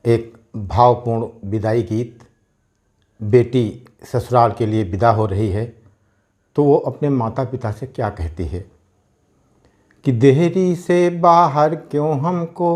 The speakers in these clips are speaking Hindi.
एक भावपूर्ण विदाई गीत। बेटी ससुराल के लिए विदा हो रही है तो वो अपने माता पिता से क्या कहती है कि देहरी से बाहर क्यों हमको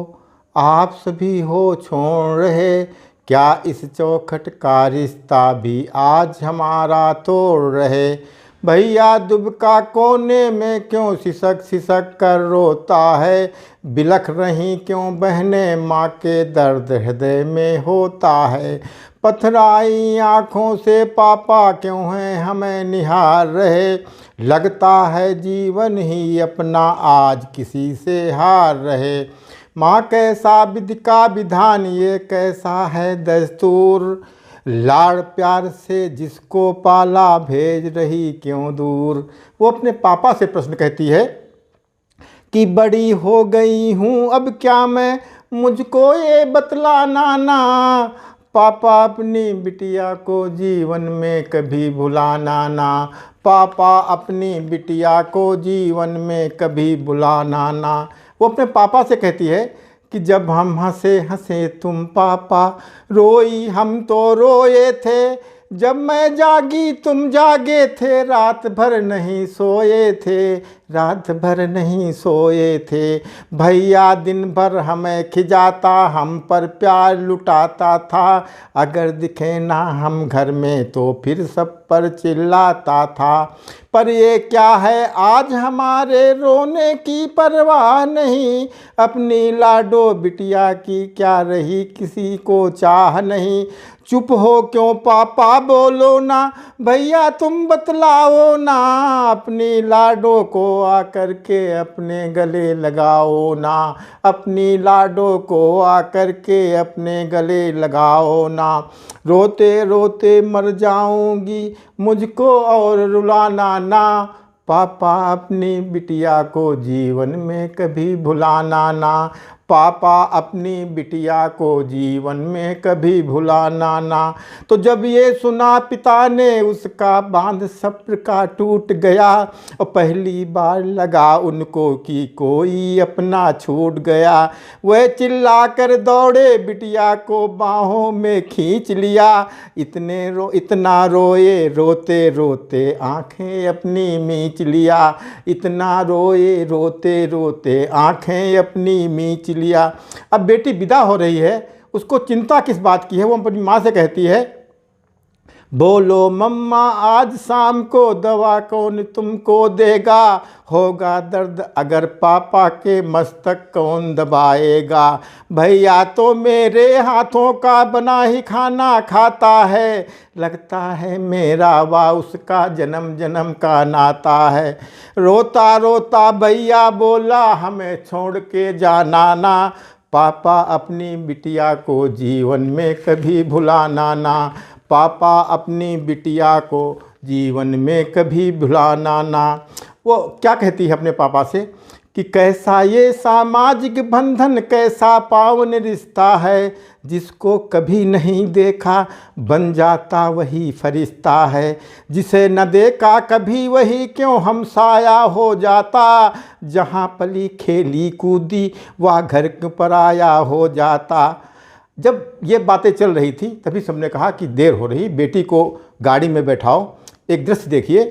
आप सभी हो छोड़ रहे, क्या इस चौखट का रिश्ता भी आज हमारा तोड़ रहे। भैया दुबका कोने में क्यों सिसक सिसक कर रोता है, बिलख रही क्यों बहने माँ के दर्द हृदय में होता है। पथराई आँखों से पापा क्यों हैं हमें निहार रहे, लगता है जीवन ही अपना आज किसी से हार रहे। माँ कैसा विधि का विधान ये कैसा है दस्तूर, लाड़ प्यार से जिसको पाला भेज रही क्यों दूर। वो अपने पापा से प्रश्न कहती है कि बड़ी हो गई हूँ अब क्या मैं, मुझको ये बतलाना ना। पापा अपनी बिटिया को जीवन में कभी भुलाना ना, पापा अपनी बिटिया को जीवन में कभी भुलाना ना। वो अपने पापा से कहती है कि जब हम हंसे हंसे तुम पापा, रोई हम तो रोए थे, जब मैं जागी तुम जागे थे, रात भर नहीं सोए थे, रात भर नहीं सोए थे। भैया दिन भर हमें खिजाता, हम पर प्यार लुटाता था, अगर दिखे ना हम घर में तो फिर सब पर चिल्लाता था। पर ये क्या है आज हमारे रोने की परवाह नहीं, अपनी लाडो बिटिया की क्या रही किसी को चाह नहीं। चुप हो क्यों पापा बोलो ना, भैया तुम बतलाओ ना, अपनी लाडो को आकर के अपने गले लगाओ ना, अपनी लाडो को आकर के अपने गले लगाओ ना। रोते रोते मर जाऊंगी मुझको और रुलाना ना, पापा अपनी बिटिया को जीवन में कभी भुलाना ना, पापा अपनी बिटिया को जीवन में कभी भुलाना ना। तो जब ये सुना पिता ने उसका बांध सब्र का टूट गया, और पहली बार लगा उनको कि कोई अपना छूट गया। वह चिल्ला कर दौड़े बिटिया को बाहों में खींच लिया, इतना रोए रोते रोते आँखें अपनी मींच लिया, इतना रोए रोते रोते आँखें अपनी मींच लिया। अब बेटी विदा हो रही है, उसको चिंता किस बात की है। वो अपनी माँ से कहती है, बोलो मम्मा आज शाम को दवा कौन तुमको देगा, होगा दर्द अगर पापा के मस्तक कौन दबाएगा। भैया तो मेरे हाथों का बना ही खाना खाता है, लगता है मेरा वा उसका जन्म जन्म का नाता है। रोता रोता भैया बोला हमें छोड़ के जाना ना, पापा अपनी बिटिया को जीवन में कभी भुलाना ना, पापा अपनी बिटिया को जीवन में कभी भुलाना ना। वो क्या कहती है अपने पापा से कि कैसा ये सामाजिक बंधन, कैसा पावन रिश्ता है, जिसको कभी नहीं देखा बन जाता वही फरिश्ता है, जिसे न देखा कभी वही क्यों हमसाया हो जाता, जहाँ पली खेली कूदी वह घर पर आया हो जाता। जब ये बातें चल रही थी तभी सबने कहा कि देर हो रही, बेटी को गाड़ी में बैठाओ। एक दृश्य देखिए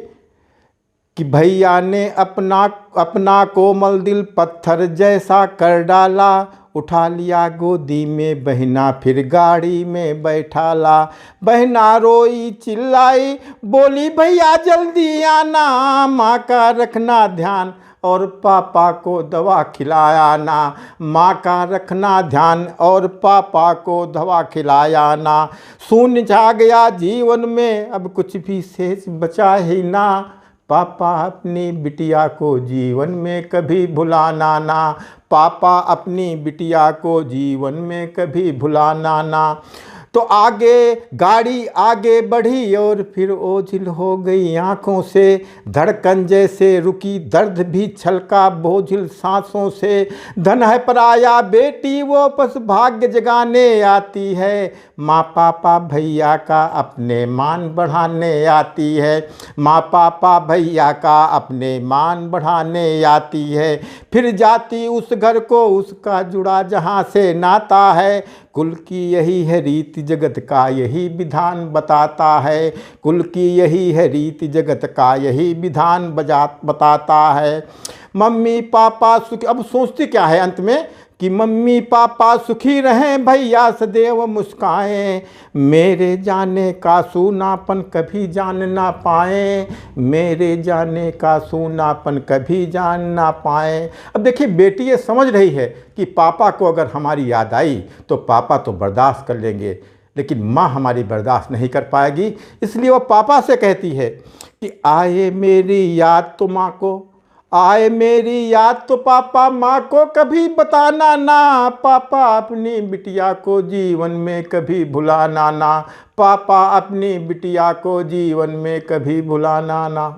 कि भैया ने अपना कोमल दिल पत्थर जैसा कर डाला, उठा लिया गोदी में बहना फिर गाड़ी में बैठा ला। बहना रोई चिल्लाई बोली भैया जल्दी आना, माँ का रखना ध्यान और पापा को दवा खिलाया ना, माँ का रखना ध्यान और पापा को दवा खिलाया ना। शून्य छा गया जीवन में अब कुछ भी शेष बचा ही ना, पापा अपनी बिटिया को जीवन में कभी भुलाना ना, पापा अपनी बिटिया को जीवन में कभी भुलाना ना। तो आगे गाड़ी आगे बढ़ी और फिर ओझिल हो गई आँखों से, धड़कन जैसे रुकी दर्द भी छलका बोझिल सांसों से। धन है पराया बेटी वो बस भाग्य जगाने आती है, माँ पापा भैया का अपने मान बढ़ाने आती है, माँ पापा भैया का अपने मान बढ़ाने आती है। फिर जाती उस घर को उसका जुड़ा जहाँ से नाता है, कुल की यही है रीति जगत का यही विधान बताता है, कुल की यही है रीति जगत का यही विधान बताता है। मम्मी पापा सुखी, अब सोचती क्या है अंत में कि मम्मी पापा सुखी रहें, भैया सदैव मुस्काएं, मेरे जाने का सूनापन कभी जान ना पाएं, मेरे जाने का सूनापन कभी जान ना पाएं। अब देखिए बेटी ये समझ रही है कि पापा को अगर हमारी याद आई तो पापा तो बर्दाश्त कर लेंगे, लेकिन माँ हमारी बर्दाश्त नहीं कर पाएगी। इसलिए वो पापा से कहती है कि आए मेरी याद तो माँ को, आए मेरी याद तो पापा माँ को कभी बताना ना, पापा अपनी बिटिया को जीवन में कभी भुलाना ना, पापा अपनी बिटिया को जीवन में कभी भुलाना ना।